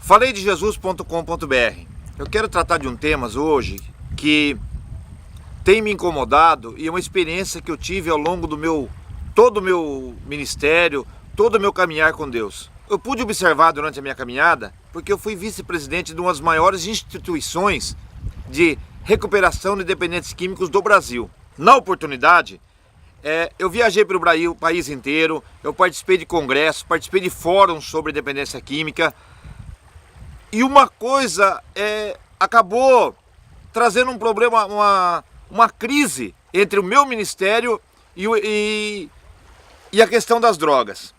Faleidejesus.com.br. Eu quero tratar de um tema hoje que tem me incomodado e é uma experiência que eu tive ao longo do todo o meu ministério, todo o meu caminhar com Deus. Eu pude observar durante a minha caminhada, porque eu fui vice-presidente de uma das maiores instituições de recuperação de dependentes químicos do Brasil. Na oportunidade, eu viajei para o país inteiro, eu participei de congressos, participei de fóruns sobre dependência química, e uma coisa acabou trazendo um problema, uma crise entre o meu ministério e a questão das drogas.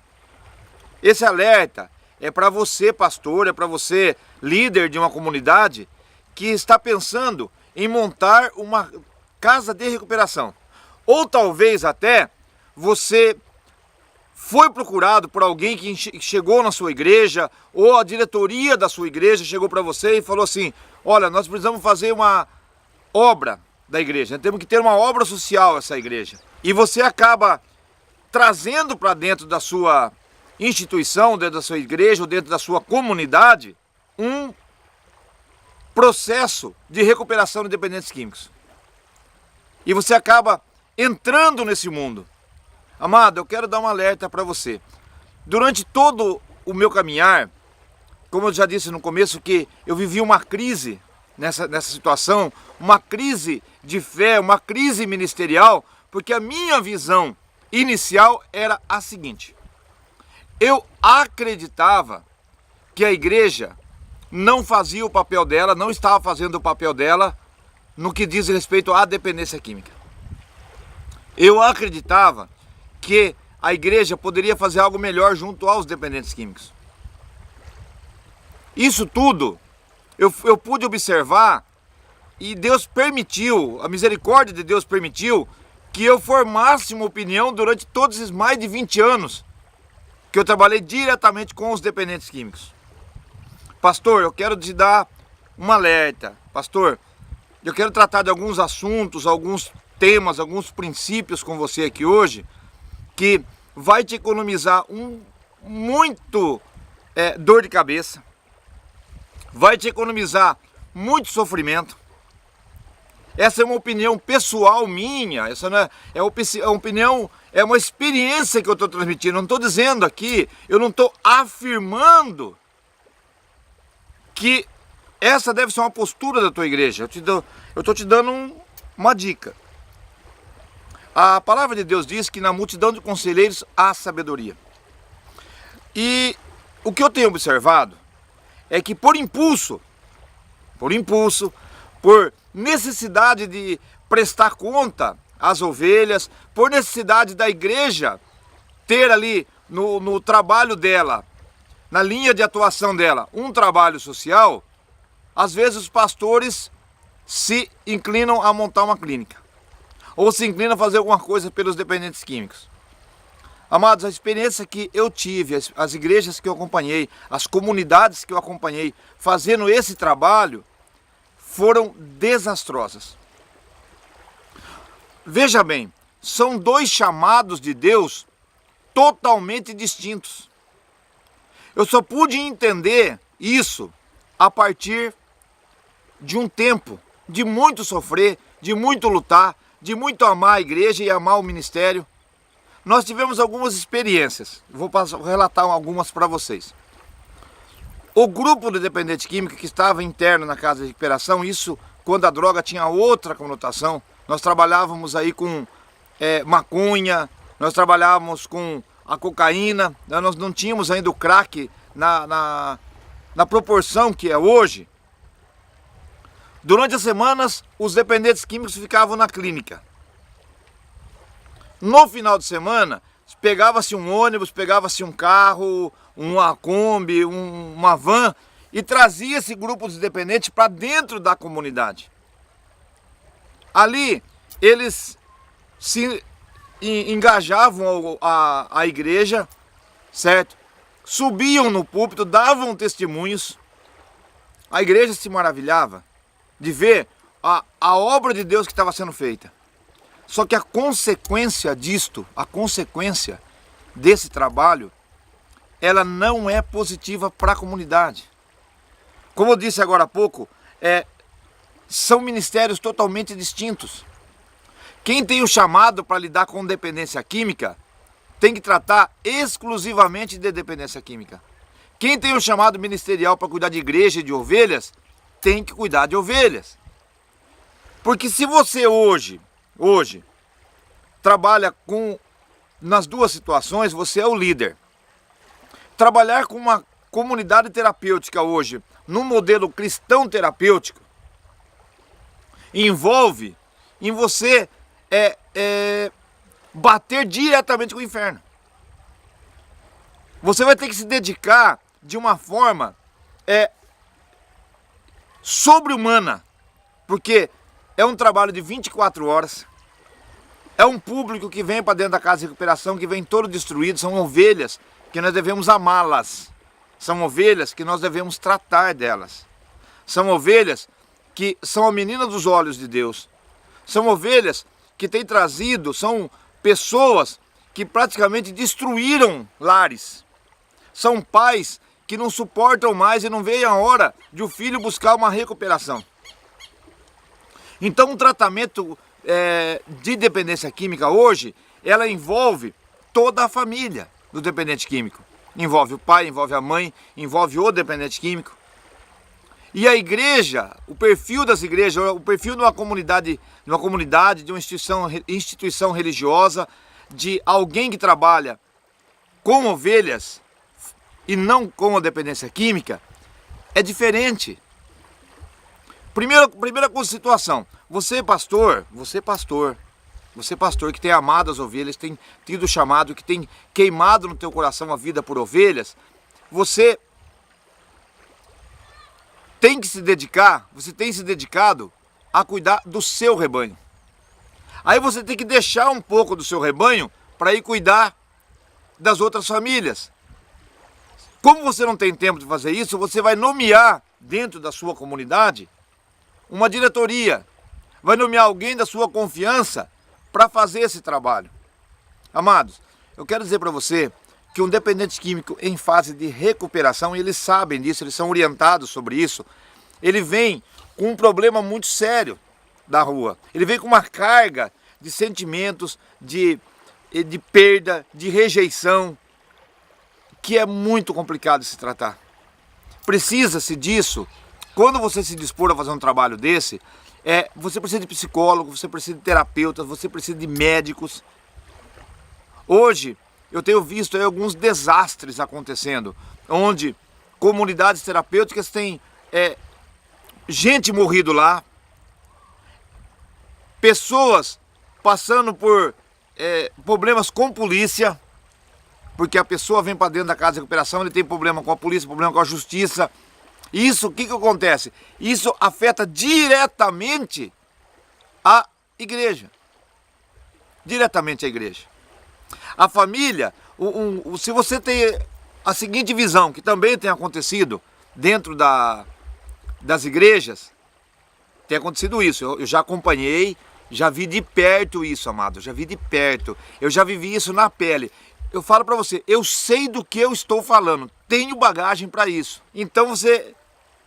Esse alerta é para você, pastor, é para você, líder de uma comunidade, que está pensando em montar uma casa de recuperação. Ou talvez até você foi procurado por alguém que chegou na sua igreja, ou a diretoria da sua igreja chegou para você e falou assim: olha, nós precisamos fazer uma obra da igreja, temos que ter uma obra social essa igreja. E você acaba trazendo para dentro da sua instituição, dentro da sua igreja, ou dentro da sua comunidade, um processo de recuperação de dependentes químicos. E você acaba entrando nesse mundo. Amado, eu quero dar um alerta para você. Durante todo o meu caminhar, como eu já disse no começo, que eu vivi uma crise nessa situação, uma crise de fé, uma crise ministerial, porque a minha visão inicial era a seguinte: eu acreditava que a igreja não fazia o papel dela, não estava fazendo o papel dela no que diz respeito à dependência química. Eu acreditava que a igreja poderia fazer algo melhor junto aos dependentes químicos. Isso tudo eu pude observar, e Deus permitiu, a misericórdia de Deus permitiu que eu formasse uma opinião durante todos esses mais de 20 anos que eu trabalhei diretamente com os dependentes químicos. Pastor, eu quero te dar um alerta. Pastor, eu quero tratar de alguns assuntos, alguns temas, alguns princípios com você aqui hoje, que vai te economizar muito dor de cabeça, vai te economizar muito sofrimento. Essa é uma opinião pessoal minha, essa não é uma opinião, é uma experiência que eu estou transmitindo. Não estou dizendo aqui, eu não estou afirmando que essa deve ser uma postura da tua igreja. Eu estou te dando uma dica. A palavra de Deus diz que na multidão de conselheiros há sabedoria. E o que eu tenho observado é que por impulso, por necessidade de prestar conta às ovelhas, por necessidade da igreja ter ali no trabalho dela, na linha de atuação dela, um trabalho social, às vezes os pastores se inclinam a montar uma clínica, ou se inclinam a fazer alguma coisa pelos dependentes químicos. Amados, a experiência que eu tive, as igrejas que eu acompanhei, as comunidades que eu acompanhei fazendo esse trabalho, foram desastrosas. Veja bem, são dois chamados de Deus totalmente distintos. Eu só pude entender isso a partir de um tempo de muito sofrer, de muito lutar, de muito amar a igreja e amar o ministério. Nós tivemos algumas experiências, vou relatar algumas para vocês. O grupo de dependente químico que estava interno na casa de recuperação, isso quando a droga tinha outra conotação, nós trabalhávamos aí com maconha, nós trabalhávamos com a cocaína, nós não tínhamos ainda o crack na proporção que é hoje. Durante as semanas, os dependentes químicos ficavam na clínica. No final de semana, pegava-se um ônibus, pegava-se um carro, uma Kombi, uma van, e trazia esse grupo de dependentes para dentro da comunidade. Ali, eles se engajavam a igreja, certo? Subiam no púlpito, davam testemunhos. A igreja se maravilhava de ver a obra de Deus que estava sendo feita. Só que a consequência disto, a consequência desse trabalho, ela não é positiva para a comunidade. Como eu disse agora há pouco, são ministérios totalmente distintos. Quem tem o chamado para lidar com dependência química tem que tratar exclusivamente de dependência química. Quem tem o chamado ministerial para cuidar de igreja e de ovelhas, tem que cuidar de ovelhas. Porque se você hoje trabalha nas duas situações, você é o líder. Trabalhar com uma comunidade terapêutica hoje, num modelo cristão terapêutico, envolve em você bater diretamente com o inferno. Você vai ter que se dedicar de uma forma sobre-humana, porque é um trabalho de 24 horas, é um público que vem para dentro da casa de recuperação, que vem todo destruído, são ovelhas que nós devemos amá-las, são ovelhas que nós devemos tratar delas, são ovelhas que são a menina dos olhos de Deus, são ovelhas que têm trazido, são pessoas que praticamente destruíram lares, são pais que não suportam mais e não veem a hora de o filho buscar uma recuperação. Então, um tratamento de dependência química hoje, ela envolve toda a família do dependente químico. Envolve o pai, envolve a mãe, envolve o dependente químico. E a igreja, o perfil das igrejas, o perfil de uma comunidade, de uma instituição religiosa, de alguém que trabalha com ovelhas e não com a dependência química, é diferente. Primeira situação, você pastor que tem amado as ovelhas, tem tido chamado, que tem queimado no teu coração a vida por ovelhas, você tem que se dedicar, você tem se dedicado a cuidar do seu rebanho. Aí você tem que deixar um pouco do seu rebanho para ir cuidar das outras famílias. Como você não tem tempo de fazer isso, você vai nomear dentro da sua comunidade uma diretoria, vai nomear alguém da sua confiança para fazer esse trabalho. Amados, eu quero dizer para você que um dependente químico em fase de recuperação, e eles sabem disso, eles são orientados sobre isso, ele vem com um problema muito sério da rua. Ele vem com uma carga de sentimentos, de perda, de rejeição, que é muito complicado de se tratar. Precisa-se disso. Quando você se dispor a fazer um trabalho desse, você precisa de psicólogo, você precisa de terapeutas, você precisa de médicos. Hoje, eu tenho visto aí alguns desastres acontecendo, onde comunidades terapêuticas têm gente morrido lá, pessoas passando por problemas com polícia, porque a pessoa vem para dentro da casa de recuperação, ele tem problema com a polícia, problema com a justiça. Isso, o que acontece? Isso afeta diretamente a igreja. Diretamente a igreja. A família, se você tem a seguinte visão, que também tem acontecido dentro das igrejas, tem acontecido isso, eu já acompanhei, já vi de perto isso, amado, já vi de perto, eu já vivi isso na pele. Eu falo para você, eu sei do que eu estou falando, tenho bagagem para isso. Então você,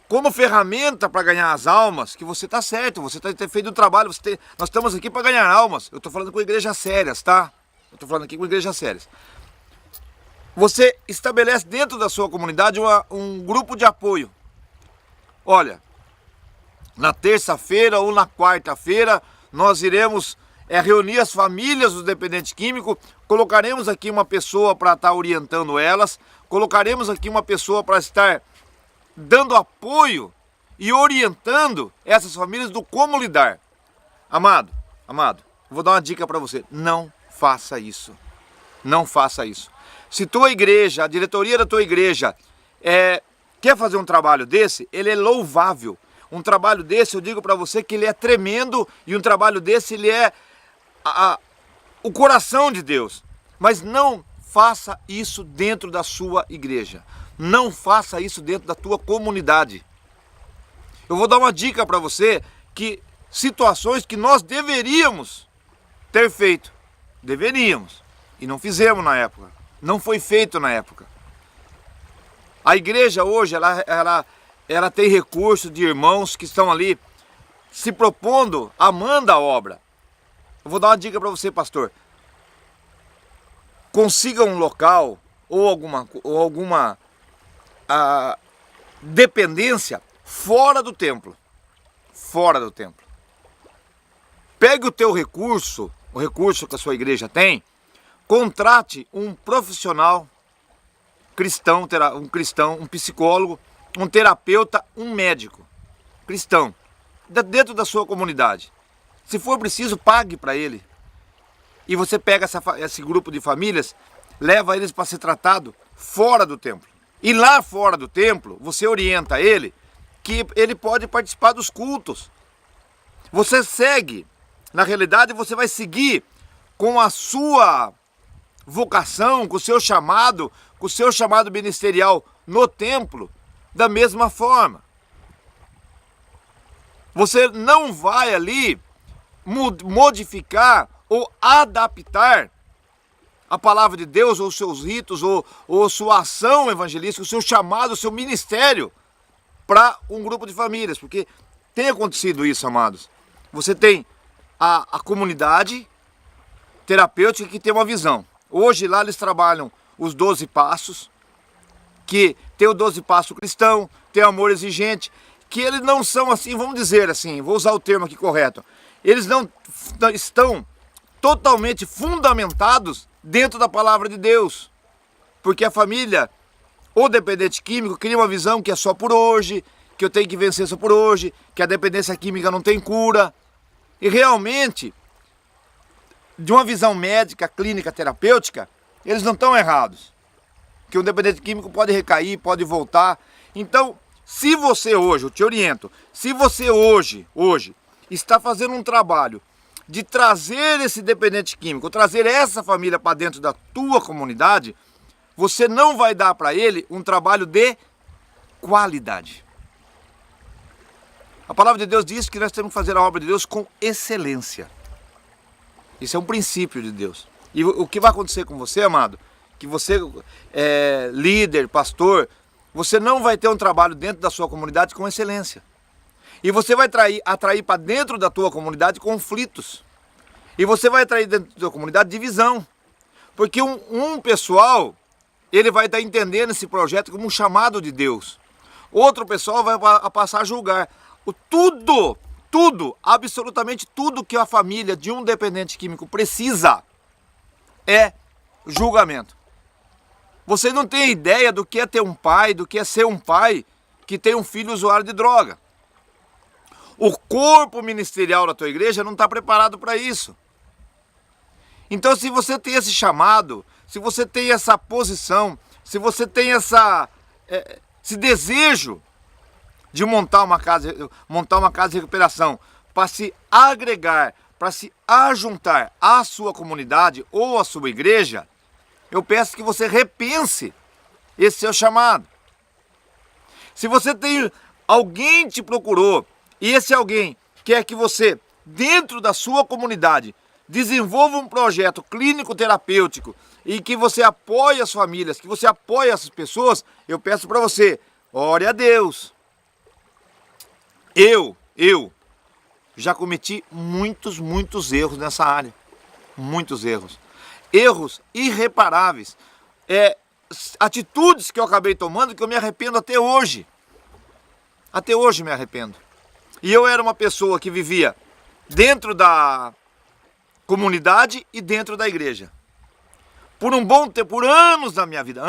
como ferramenta para ganhar as almas, que você está certo, você tem feito o trabalho, nós estamos aqui para ganhar almas. Eu estou falando com igrejas sérias, tá? Eu estou falando aqui com igrejas sérias. Você estabelece dentro da sua comunidade um grupo de apoio. Olha, na terça-feira ou na quarta-feira, nós iremos reunir as famílias dos dependentes químicos, colocaremos aqui uma pessoa para estar orientando elas, colocaremos aqui uma pessoa para estar dando apoio e orientando essas famílias do como lidar. Amado, vou dar uma dica para você, não faça isso. Não faça isso. Se tua igreja, a diretoria da tua igreja quer fazer um trabalho desse, ele é louvável. Um trabalho desse, eu digo para você que ele é tremendo, e um trabalho desse, ele é o coração de Deus. Mas não faça isso dentro da sua igreja. Não faça isso dentro da tua comunidade. Eu vou dar uma dica para você, que situações que nós deveríamos ter feito. Deveríamos. E não fizemos na época. Não foi feito na época. A igreja hoje, ela ela tem recurso de irmãos que estão ali se propondo, amando a obra. Eu vou dar uma dica para você, pastor. Consiga um local ou alguma dependência fora do templo. Fora do templo. Pegue o teu recurso, o recurso que a sua igreja tem, contrate um profissional cristão, um psicólogo, um terapeuta, um médico cristão, dentro da sua comunidade. Se for preciso, pague para ele. E você pega esse grupo de famílias, leva eles para ser tratado fora do templo. E lá fora do templo, você orienta ele que ele pode participar dos cultos. Você segue, na realidade você vai seguir com a sua vocação, com o seu chamado ministerial no templo, da mesma forma. Você não vai ali modificar ou adaptar a palavra de Deus, ou os seus ritos, ou sua ação evangelística, o seu chamado, o seu ministério para um grupo de famílias, porque tem acontecido isso, amados. Você tem a comunidade terapêutica que tem uma visão. Hoje lá eles trabalham os 12 passos, que tem o 12 passos cristão, tem o amor exigente, que eles não são assim, vamos dizer assim, vou usar o termo aqui correto, eles não estão totalmente fundamentados dentro da palavra de Deus, porque a família, o dependente químico, cria uma visão que é só por hoje, que eu tenho que vencer só por hoje, que a dependência química não tem cura, e realmente, de uma visão médica, clínica, terapêutica, eles não estão errados, que um dependente químico pode recair, pode voltar. Então, se você hoje, eu te oriento, se você hoje está fazendo um trabalho de trazer esse dependente químico, trazer essa família para dentro da tua comunidade, você não vai dar para ele um trabalho de qualidade. A palavra de Deus diz que nós temos que fazer a obra de Deus com excelência. Isso é um princípio de Deus. E o que vai acontecer com você, amado, que você é líder, pastor, você não vai ter um trabalho dentro da sua comunidade com excelência. E você vai atrair para dentro da tua comunidade conflitos. E você vai atrair dentro da tua comunidade divisão. Porque um pessoal, ele vai estar entendendo esse projeto como um chamado de Deus. Outro pessoal vai passar a julgar. Absolutamente tudo que a família de um dependente químico precisa é julgamento. Você não tem ideia do que é ter um pai, do que é ser um pai que tem um filho usuário de droga. O corpo ministerial da tua igreja não está preparado para isso. Então, se você tem esse chamado, se você tem essa posição, se você tem esse desejo de montar uma casa de recuperação, para se agregar, para se ajuntar à sua comunidade ou à sua igreja, eu peço que você repense esse seu chamado. Se você tem alguém te procurou e esse alguém quer que você, dentro da sua comunidade, desenvolva um projeto clínico terapêutico e que você apoie as famílias, que você apoie essas pessoas, eu peço para você, ore a Deus. Eu já cometi muitos erros nessa área. Muitos erros. Erros irreparáveis. Atitudes que eu acabei tomando que eu me arrependo até hoje. Até hoje me arrependo. E eu era uma pessoa que vivia dentro da comunidade e dentro da igreja. Por um bom tempo, por anos da minha vida,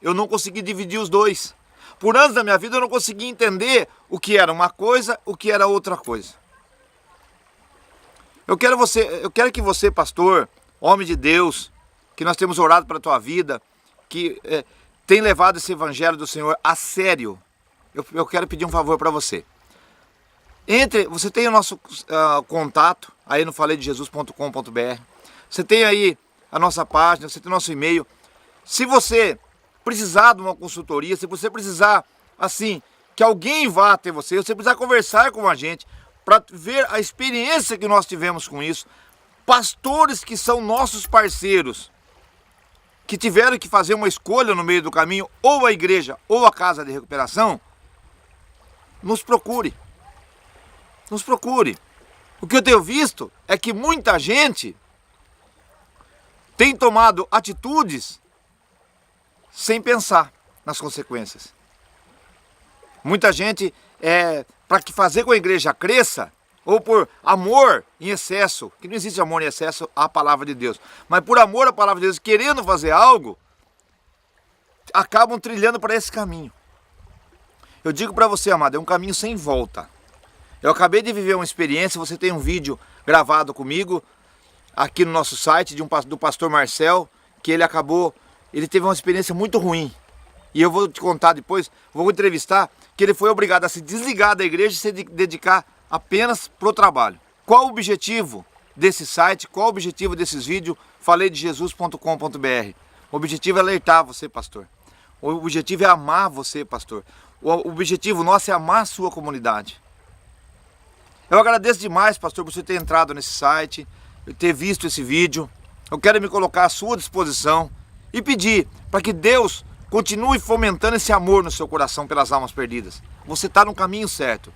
eu não consegui dividir os dois. Por anos da minha vida eu não consegui entender o que era uma coisa, o que era outra coisa. Eu quero que você, pastor, homem de Deus, que nós temos orado pela tua vida, que tem levado esse evangelho do Senhor a sério, eu quero pedir um favor para você. Você tem o nosso contato aí no faleidejesus.com.br, você tem aí a nossa página, você tem o nosso e-mail. Se você precisar de uma consultoria, se você precisar, assim, que alguém vá até você precisar conversar com a gente, para ver a experiência que nós tivemos com isso, pastores que são nossos parceiros, que tiveram que fazer uma escolha no meio do caminho, ou a igreja, ou a casa de recuperação, nos procure. Nos procure. O que eu tenho visto é que muita gente tem tomado atitudes sem pensar nas consequências. Muita gente, para fazer com que a igreja cresça, ou por amor em excesso, que não existe amor em excesso à palavra de Deus, mas por amor à palavra de Deus, querendo fazer algo, acabam trilhando para esse caminho. Eu digo para você, amado, é um caminho sem volta. Eu acabei de viver uma experiência, você tem um vídeo gravado comigo, aqui no nosso site, do pastor Marcel, que ele teve uma experiência muito ruim. E eu vou te contar depois, vou entrevistar, que ele foi obrigado a se desligar da igreja e se dedicar apenas para o trabalho. Qual o objetivo desse site? Qual o objetivo desses vídeos? Faleidejesus.com.br. O objetivo é alertar você, pastor. O objetivo é amar você, pastor. O objetivo nosso é amar a sua comunidade. Eu agradeço demais, pastor, por você ter entrado nesse site, ter visto esse vídeo. Eu quero me colocar à sua disposição e pedir para que Deus continue fomentando esse amor no seu coração pelas almas perdidas. Você está no caminho certo.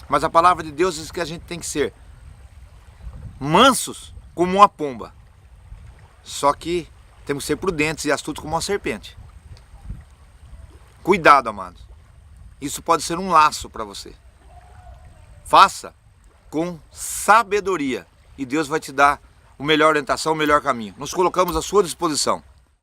Mas a palavra de Deus diz que a gente tem que ser mansos como uma pomba. Só que temos que ser prudentes e astutos como uma serpente. Cuidado, amados. Isso pode ser um laço para você. Faça com sabedoria e Deus vai te dar a melhor orientação, o melhor caminho. Nos colocamos à sua disposição.